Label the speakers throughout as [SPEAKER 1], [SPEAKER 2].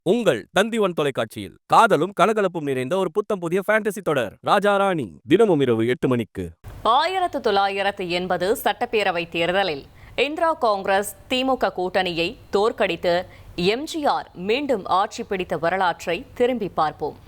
[SPEAKER 1] உங்கள் தந்தி1 தொலைக்காட்சியில் காதலும் கலகலப்பும் நிறைந்த ஒரு புத்தம் புதிய ஃபேண்டசி தொடர் ராஜா ராணி தினமும் இரவு 8 மணிக்கு.
[SPEAKER 2] 1980 சட்டப்பேரவை தேர்தலில் இந்திரா காங்கிரஸ் திமுக கூட்டணியை தோற்கடித்து எம்ஜிஆர் மீண்டும் ஆட்சி பிடித்த வரலாற்றை திரும்பி பார்ப்போம்.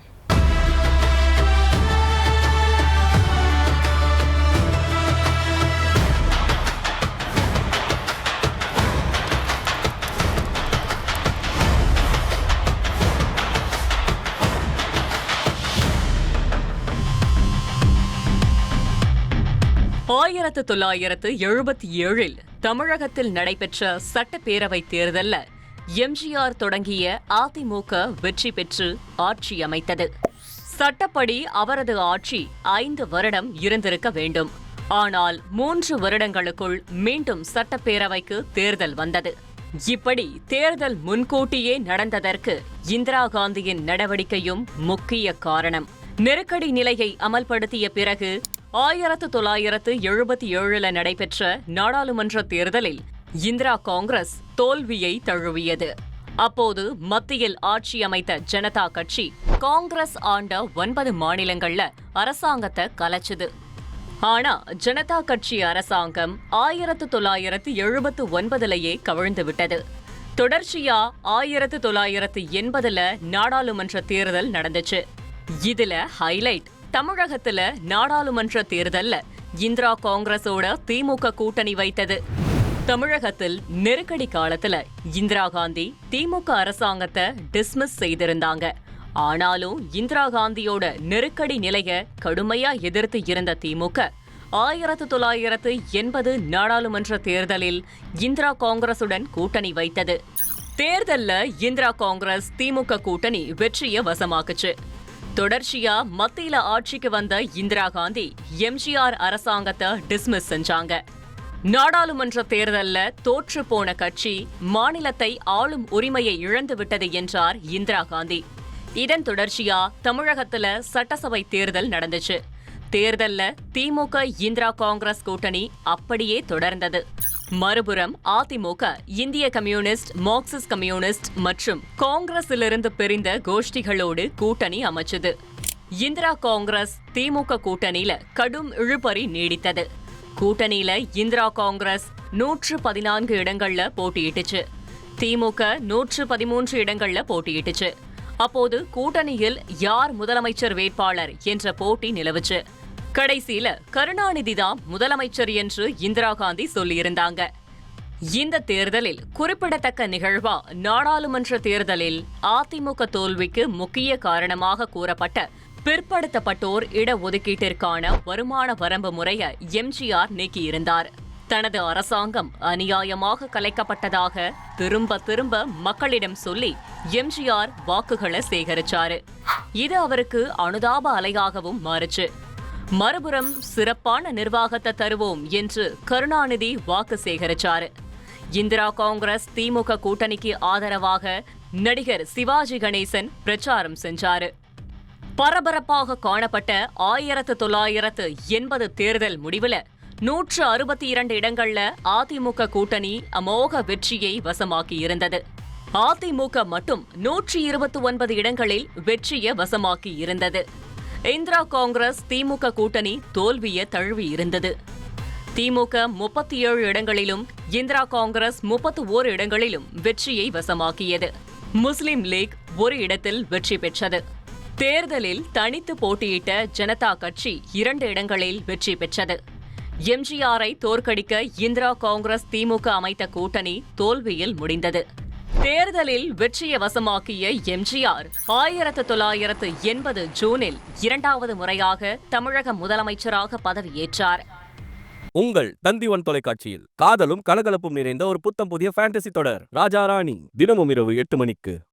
[SPEAKER 2] ஆயிரத்து 1977 தமிழகத்தில் நடைபெற்ற சட்டப்பேரவை தேர்தலில் எம்ஜிஆர் தொடங்கிய அதிமுக வெற்றி பெற்று ஆட்சி அமைத்தது. சட்டப்படி அவரது ஆட்சி 5 வருடம் இருந்திருக்க வேண்டும். ஆனால் 3 வருடங்களுக்குள் மீண்டும் சட்டப்பேரவைக்கு தேர்தல் வந்தது. இப்படி தேர்தல் முன்கூட்டியே நடந்ததற்கு இந்திரா காந்தியின் நடவடிக்கையும் முக்கிய காரணம். நெருக்கடி நிலையை அமல்படுத்திய பிறகு 1977 நடைபெற்ற நாடாளுமன்ற தேர்தலில் இந்திரா காங்கிரஸ் தோல்வியை தழுவியது. அப்போது மத்தியில் ஆட்சி அமைத்த ஜனதா கட்சி காங்கிரஸ் ஆண்ட 9 மாநிலங்கள்ல அரசாங்கத்தை கலைச்சுது. ஆனா ஜனதா கட்சி அரசாங்கம் 1979 கவிழ்ந்து விட்டது. தொடர்ச்சியா 1980 நாடாளுமன்ற தேர்தல் நடந்துச்சு. இதுல ஹைலைட், தமிழகத்துல நாடாளுமன்ற தேர்தல்ல இந்திரா காங்கிரஸோட திமுக கூட்டணி வைத்தது. தமிழகத்தில் நெருக்கடி காலத்துல இந்திரா காந்தி திமுக அரசாங்கத்தை டிஸ்மிஸ் செய்திருந்தாங்க. ஆனாலும் இந்திரா காந்தியோட நெருக்கடி நிலைய கடுமையா எதிர்த்து இருந்த திமுக 1980 நாடாளுமன்ற தேர்தலில் இந்திரா காங்கிரசுடன் கூட்டணி வைத்தது. தேர்தல்ல இந்திரா காங்கிரஸ் திமுக கூட்டணி வெற்றியை வசமாக்குச்சு. தொடர்ச்சியா மத்தியில ஆட்சிக்கு வந்த இந்திரா காந்தி எம்ஜிஆர் அரசாங்கத்தை டிஸ்மிஸ் செஞ்சாங்க. நாடாளுமன்ற தேர்தல்ல தோற்று போன கட்சி மாநிலத்தை ஆளும் உரிமையை இழந்து விட்டது என்றார் இந்திரா காந்தி. இதன் தொடர்ச்சியா தமிழகத்துல சட்டசபை தேர்தல் நடந்துச்சு. தேர்தல்ல திமுக இந்திரா காங்கிரஸ் கூட்டணி அப்படியே தொடர்ந்தது. மறுபுறம் அதிமுக இந்திய கம்யூனிஸ்ட், மார்க்சிஸ்ட் கம்யூனிஸ்ட் மற்றும் காங்கிரஸிலிருந்து பிரிந்த கோஷ்டிகளோடு கூட்டணி அமைச்சது. இந்திரா காங்கிரஸ் திமுக கூட்டணியில கடும் இழுபறி நீடித்தது. கூட்டணியில இந்திரா காங்கிரஸ் 114 இடங்கள்ல போட்டியிட்டுச்சு. திமுக 113 இடங்கள்ல போட்டியிட்டுச்சு. அப்போது கூட்டணியில் யார் முதலமைச்சர் வேட்பாளர் என்ற போட்டி நிலவுச்சு. கடைசியில கருணாநிதி தான் முதலமைச்சர் என்று இந்திரா காந்தி சொல்லியிருந்தாங்க. இந்த தேர்தலில் குறிப்பிடத்தக்க நிகழ்வா நாடாளுமன்ற தேர்தலில் அதிமுக தோல்விக்கு முக்கிய காரணமாக கூறப்பட்ட பிற்படுத்தப்பட்டோர் இடஒதுக்கீட்டிற்கான வருமான வரம்பு முறையை எம்ஜிஆர் நீக்கியிருந்தார். தனது அரசாங்கம் அநியாயமாக கலைக்கப்பட்டதாக திரும்ப திரும்ப மக்களிடம் சொல்லி எம்ஜிஆர் வாக்குகளை சேகரிச்சாரு. இது அவருக்கு அனுதாப அலையாகவும் மாறுச்சு. மறுபுறம் சிறப்பான நிர்வாகத்தை தருவோம் என்று கருணாநிதி வாக்கு சேகரிச்சாரு. இந்திரா காங்கிரஸ் திமுக கூட்டணிக்கு ஆதரவாக நடிகர் சிவாஜி கணேசன் பிரச்சாரம் செஞ்சாரு. பரபரப்பாக காணப்பட்ட 1980 தேர்தல் முடிவுல 162 இடங்கள்ல அதிமுக கூட்டணி அமோக வெற்றியை வசமாக்கி இருந்தது. அதிமுக மட்டும் 129 இடங்களில் வெற்றியை வசமாக்கி இருந்தது. இந்திரா காங்கிரஸ் திமுக கூட்டணி தோல்வியை தழுவி இருந்தது. திமுக 37 இடங்களிலும் இந்திரா காங்கிரஸ் 31 இடங்களிலும் வெற்றியை வசமாக்கியது. முஸ்லிம் லீக் ஒரு இடத்தில் வெற்றி பெற்றது. தேர்தலில் தனித்து போட்டியிட்ட ஜனதா கட்சி 2 இடங்களில் வெற்றி பெற்றது. எம்ஜிஆரை தோற்கடிக்க இந்திரா காங்கிரஸ் திமுக அமைத்த கூட்டணி தோல்வியில் முடிந்தது. தேர்தலில் வெற்றியை வசமாக்கிய எம்ஜிஆர் 1980 ஜூனில் 2வது முறையாக தமிழக முதலமைச்சராக பதவியேற்றார்.
[SPEAKER 1] உங்கள் தந்தி1 தொலைக்காட்சியில் காதலும் கலகலப்பும் நிறைந்த ஒரு புத்தம் புதிய ஃபேண்டசி தொடர் ராஜா ராணி தினமும் இரவு 8 மணிக்கு.